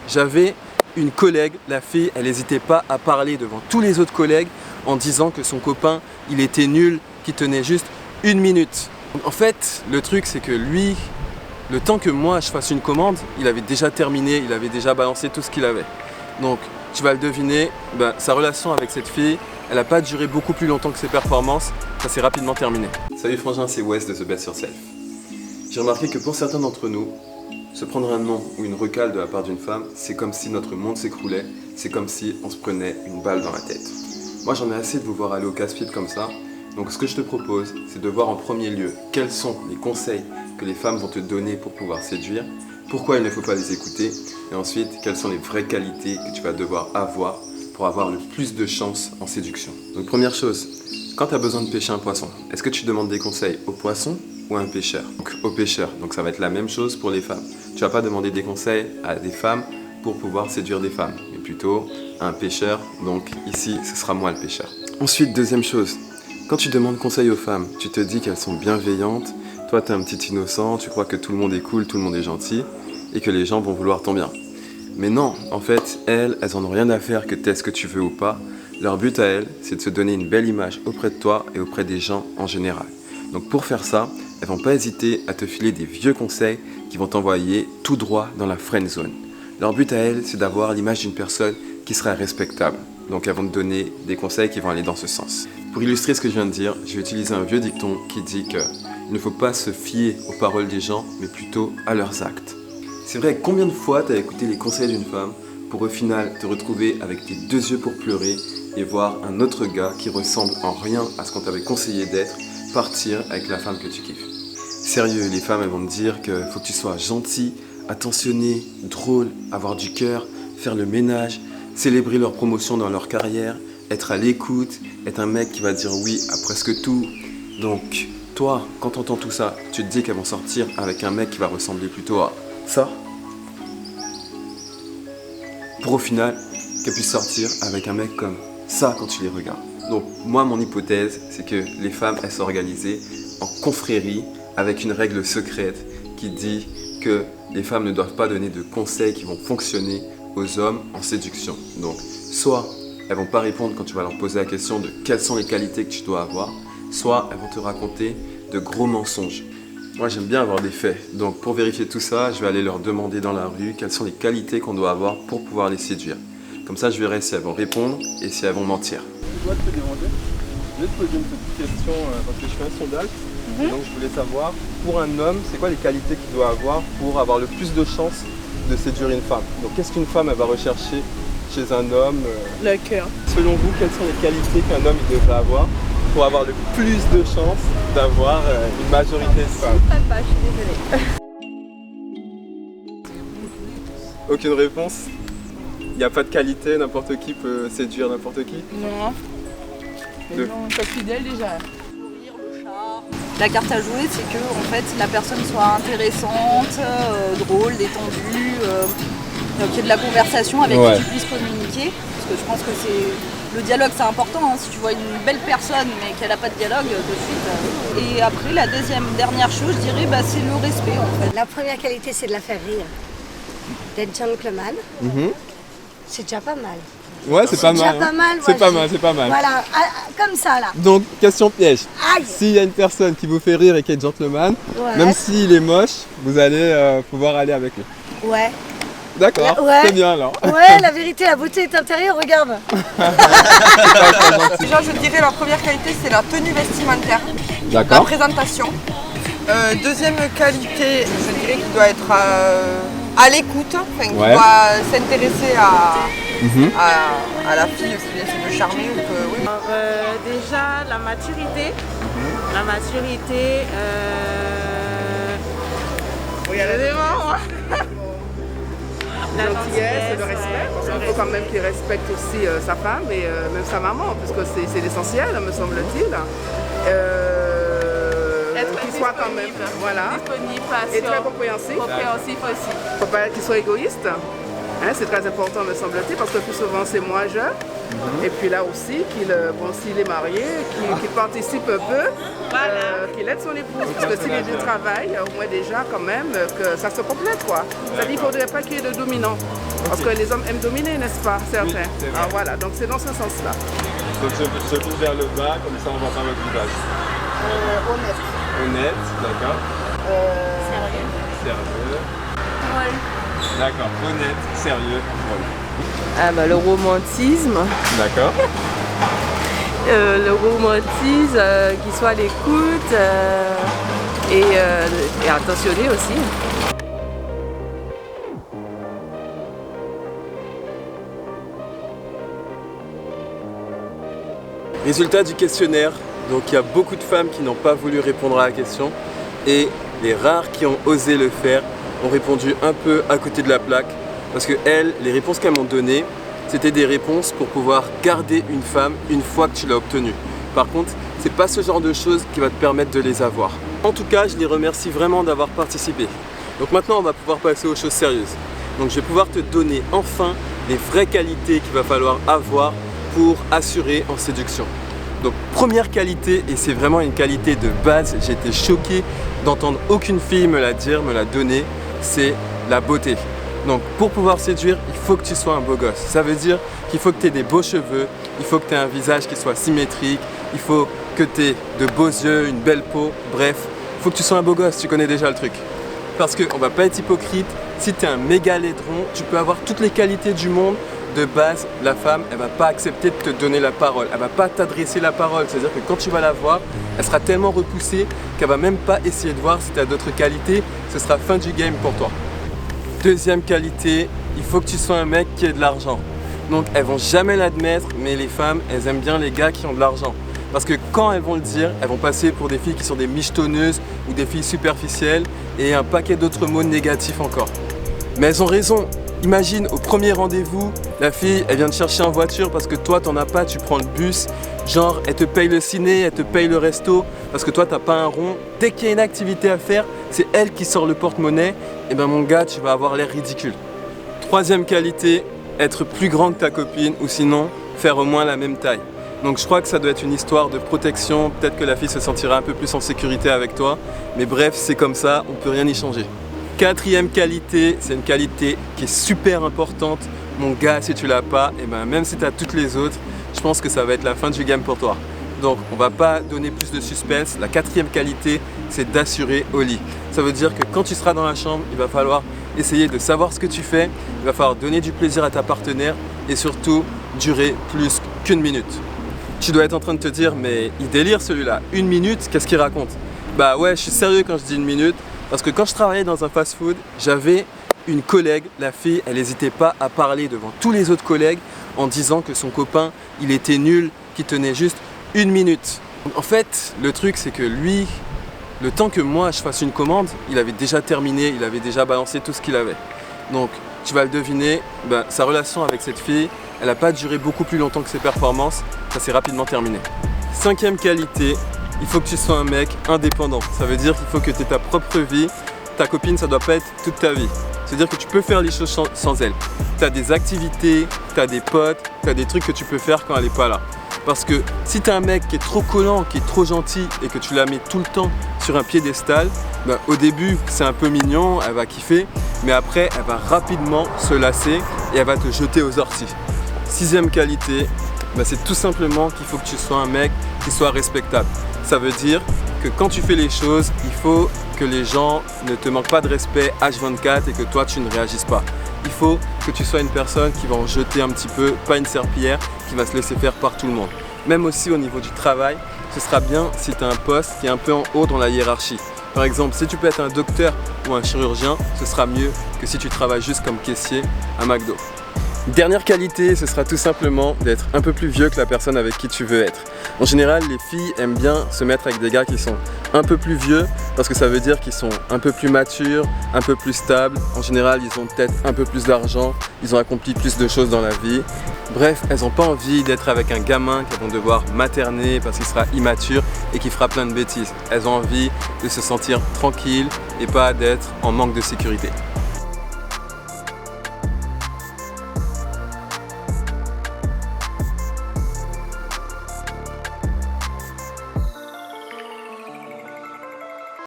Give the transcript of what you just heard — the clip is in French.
J'avais une collègue, la fille, elle n'hésitait pas à parler devant tous les autres collègues en disant que son copain, il était nul, qu'il tenait juste 1 minute. En fait, le truc c'est que lui, le temps que moi je fasse une commande, il avait déjà terminé, il avait déjà balancé tout ce qu'il avait. Donc, tu vas le deviner, sa relation avec cette fille, elle n'a pas duré beaucoup plus longtemps que ses performances, ça s'est rapidement terminé. Salut Frangin, c'est Wes de The Best Yourself. J'ai remarqué que pour certains d'entre nous, se prendre un nom ou une recale de la part d'une femme, c'est comme si notre monde s'écroulait, c'est comme si on se prenait une balle dans la tête. Moi j'en ai assez de vous voir aller au casse-pied comme ça, donc ce que je te propose, c'est de voir en premier lieu quels sont les conseils que les femmes vont te donner pour pouvoir séduire, pourquoi il ne faut pas les écouter, et ensuite quelles sont les vraies qualités que tu vas devoir avoir pour avoir le plus de chance en séduction. Donc première chose, quand tu as besoin de pêcher un poisson, est-ce que tu demandes des conseils au poisson ou à un pêcheur? Donc au pêcheur, donc ça va être la même chose pour les femmes. Tu vas pas demander des conseils à des femmes pour pouvoir séduire des femmes, mais plutôt à un pêcheur, donc ici ce sera moi le pêcheur. Ensuite, deuxième chose, quand tu demandes conseil aux femmes, tu te dis qu'elles sont bienveillantes, toi tu es un petit innocent, tu crois que tout le monde est cool, tout le monde est gentil, et que les gens vont vouloir ton bien. Mais non, en fait, elles en ont rien à faire que tu aies ce que tu veux ou pas. Leur but à elles, c'est de se donner une belle image auprès de toi et auprès des gens en général. Donc pour faire ça, elles vont pas hésiter à te filer des vieux conseils qui vont t'envoyer tout droit dans la friend zone. Leur but à elles, c'est d'avoir l'image d'une personne qui sera respectable. Donc elles vont te donner des conseils qui vont aller dans ce sens. Pour illustrer ce que je viens de dire, je vais utiliser un vieux dicton qui dit qu'il ne faut pas se fier aux paroles des gens, mais plutôt à leurs actes. C'est vrai, combien de fois tu as écouté les conseils d'une femme pour au final te retrouver avec tes 2 yeux pour pleurer et voir un autre gars qui ressemble en rien à ce qu'on t'avait conseillé d'être partir avec la femme que tu kiffes. Sérieux, les femmes elles vont te dire qu'il faut que tu sois gentil, attentionné, drôle, avoir du cœur, faire le ménage, célébrer leur promotion dans leur carrière, être à l'écoute, être un mec qui va dire oui à presque tout. Donc toi, quand tu entends tout ça, tu te dis qu'elles vont sortir avec un mec qui va ressembler plutôt à ça, pour au final qu'elles puissent sortir avec un mec comme ça quand tu les regardes. Donc moi mon hypothèse c'est que les femmes elles sont organisées en confrérie avec une règle secrète qui dit que les femmes ne doivent pas donner de conseils qui vont fonctionner aux hommes en séduction. Donc soit elles vont pas répondre quand tu vas leur poser la question de quelles sont les qualités que tu dois avoir, soit elles vont te raconter de gros mensonges. Moi j'aime bien avoir des faits, donc pour vérifier tout ça, je vais aller leur demander dans la rue quelles sont les qualités qu'on doit avoir pour pouvoir les séduire. Comme ça je verrai si elles vont répondre et si elles vont mentir. Je dois te demander, je vais te poser une petite question parce que je fais un sondage. Donc je voulais savoir, pour un homme, c'est quoi les qualités qu'il doit avoir pour avoir le plus de chances de séduire une femme? Donc qu'est-ce qu'une femme elle va rechercher chez un homme? Le cœur. Selon vous, quelles sont les qualités qu'un homme il devrait avoir pour avoir le plus de chances d'avoir une majorité de femmes? Papa, je suis désolée. Aucune réponse? Il n'y a pas de qualité, n'importe qui peut séduire n'importe qui? Non. Mais non, pas fidèle déjà. La carte à jouer, c'est que en fait, la personne soit intéressante, drôle, détendue, qu'il y ait de la conversation avec qui tu puisses communiquer. Parce que je pense que le dialogue c'est important. Hein. Si tu vois une belle personne mais qu'elle n'a pas de dialogue de suite. Et après, la dernière chose, je dirais, c'est le respect en fait. La première qualité, c'est de la faire rire. D'être gentleman. C'est déjà pas mal. Ouais, c'est pas mal. C'est pas mal, c'est pas mal. Voilà, comme ça là. Donc, question piège. Aïe. S'il y a une personne qui vous fait rire et qui est gentleman, même s'il est moche, vous allez pouvoir aller avec lui. Ouais. D'accord, c'est bien alors. Ouais, la vérité, la beauté est intérieure, regarde. Déjà, je dirais la première qualité, c'est la tenue vestimentaire. D'accord. La présentation. Deuxième qualité, je dirais qu'il doit être à l'écoute, qu'il doit s'intéresser à la fille si elle veut charmer. Déjà, la maturité. La maturité. La gentillesse, le respect, parce qu'il faut quand même qu'il respecte aussi sa femme et même sa maman, parce que c'est l'essentiel, me semble-t-il. Qu'il soit quand même disponible, et très compréhensif. Compréhensif aussi. Il ne faut pas qu'il soit égoïste. Hein, c'est très important, me semble-t-il, parce que plus souvent c'est moi je. Et puis là aussi, s'il est marié, qu'il participe un peu, qu'il aide son épouse. Parce que s'il est du travail, au moins déjà quand même, que ça se complète quoi. C'est-à-dire qu'il ne faudrait pas qu'il y ait de dominant. Parce que les hommes aiment dominer, n'est-ce pas, certains? Oui, ah, voilà, donc c'est dans ce sens-là. Donc je tourne vers le bas, comme ça on voit pas votre visage. Honnête. Honnête, d'accord. Sérieux. Ouais. D'accord, honnête, sérieux, drôle. Ah bah, le romantisme. D'accord. Le romantisme, qu'il soit à l'écoute et attentionné aussi. Résultat du questionnaire. Donc il y a beaucoup de femmes qui n'ont pas voulu répondre à la question et les rares qui ont osé le faire ont répondu un peu à côté de la plaque parce que elles, les réponses qu'elles m'ont données, c'était des réponses pour pouvoir garder une femme une fois que tu l'as obtenue. Par contre, c'est pas ce genre de choses qui va te permettre de les avoir. En tout cas, je les remercie vraiment d'avoir participé. Donc maintenant, on va pouvoir passer aux choses sérieuses. Donc je vais pouvoir te donner enfin les vraies qualités qu'il va falloir avoir pour assurer en séduction. Donc première qualité, et c'est vraiment une qualité de base, j'ai été choqué d'entendre aucune fille me la dire, me la donner, c'est la beauté. Donc pour pouvoir séduire, il faut que tu sois un beau gosse. Ça veut dire qu'il faut que tu aies des beaux cheveux, il faut que tu aies un visage qui soit symétrique, il faut que tu aies de beaux yeux, une belle peau, bref, il faut que tu sois un beau gosse, tu connais déjà le truc. Parce qu'on va pas être hypocrite, si tu es un méga laidron, tu peux avoir toutes les qualités du monde, de base, la femme, elle va pas accepter de te donner la parole, elle va pas t'adresser la parole, c'est-à-dire que quand tu vas la voir, elle sera tellement repoussée qu'elle va même pas essayer de voir si tu as d'autres qualités, ce sera fin du game pour toi. Deuxième qualité, il faut que tu sois un mec qui ait de l'argent. Donc elles vont jamais l'admettre, mais les femmes, elles aiment bien les gars qui ont de l'argent. Parce que quand elles vont le dire, elles vont passer pour des filles qui sont des michetonneuses ou des filles superficielles et un paquet d'autres mots négatifs encore. Mais elles ont raison. Imagine au premier rendez-vous, la fille elle vient te chercher en voiture parce que toi t'en as pas, tu prends le bus, genre elle te paye le ciné, elle te paye le resto parce que toi t'as pas un rond. Dès qu'il y a une activité à faire, c'est elle qui sort le porte-monnaie, et ben mon gars tu vas avoir l'air ridicule. Troisième qualité, être plus grand que ta copine ou sinon faire au moins la même taille. Donc je crois que ça doit être une histoire de protection, peut-être que la fille se sentira un peu plus en sécurité avec toi, mais bref c'est comme ça, on peut rien y changer. Quatrième qualité, c'est une qualité qui est super importante. Mon gars, si tu l'as pas, et ben même si tu as toutes les autres, je pense que ça va être la fin du game pour toi. Donc on va pas donner plus de suspense. La quatrième qualité, c'est d'assurer au lit. Ça veut dire que quand tu seras dans la chambre, il va falloir essayer de savoir ce que tu fais, il va falloir donner du plaisir à ta partenaire et surtout durer plus qu'une minute. Tu dois être en train de te dire, mais il délire celui-là, une minute, qu'est-ce qu'il raconte? Bah ouais, je suis sérieux quand je dis une minute. Parce que quand je travaillais dans un fast-food, j'avais une collègue, la fille, elle n'hésitait pas à parler devant tous les autres collègues en disant que son copain, il était nul, qu'il tenait juste une minute. En fait, le truc, c'est que lui, le temps que moi je fasse une commande, il avait déjà terminé, il avait déjà balancé tout ce qu'il avait. Donc, tu vas le deviner, sa relation avec cette fille, elle n'a pas duré beaucoup plus longtemps que ses performances, ça s'est rapidement terminé. Cinquième qualité, il faut que tu sois un mec indépendant. Ça veut dire qu'il faut que tu aies ta propre vie. Ta copine, ça doit pas être toute ta vie. C'est-à-dire que tu peux faire les choses sans elle. Tu as des activités, tu as des potes, tu as des trucs que tu peux faire quand elle n'est pas là. Parce que si tu as un mec qui est trop collant, qui est trop gentil et que tu la mets tout le temps sur un piédestal, au début c'est un peu mignon, elle va kiffer, mais après elle va rapidement se lasser et elle va te jeter aux orties. Sixième qualité, c'est tout simplement qu'il faut que tu sois un mec qui soit respectable. Ça veut dire que quand tu fais les choses, il faut que les gens ne te manquent pas de respect H24 et que toi tu ne réagisses pas. Il faut que tu sois une personne qui va en jeter un petit peu, pas une serpillière, qui va se laisser faire par tout le monde. Même aussi au niveau du travail, ce sera bien si tu as un poste qui est un peu en haut dans la hiérarchie. Par exemple, si tu peux être un docteur ou un chirurgien, ce sera mieux que si tu travailles juste comme caissier à McDo. Dernière qualité, ce sera tout simplement d'être un peu plus vieux que la personne avec qui tu veux être. En général, les filles aiment bien se mettre avec des gars qui sont un peu plus vieux parce que ça veut dire qu'ils sont un peu plus matures, un peu plus stables. En général, ils ont peut-être un peu plus d'argent, ils ont accompli plus de choses dans la vie. Bref, elles n'ont pas envie d'être avec un gamin qu'elles vont devoir materner parce qu'il sera immature et qui fera plein de bêtises. Elles ont envie de se sentir tranquilles et pas d'être en manque de sécurité.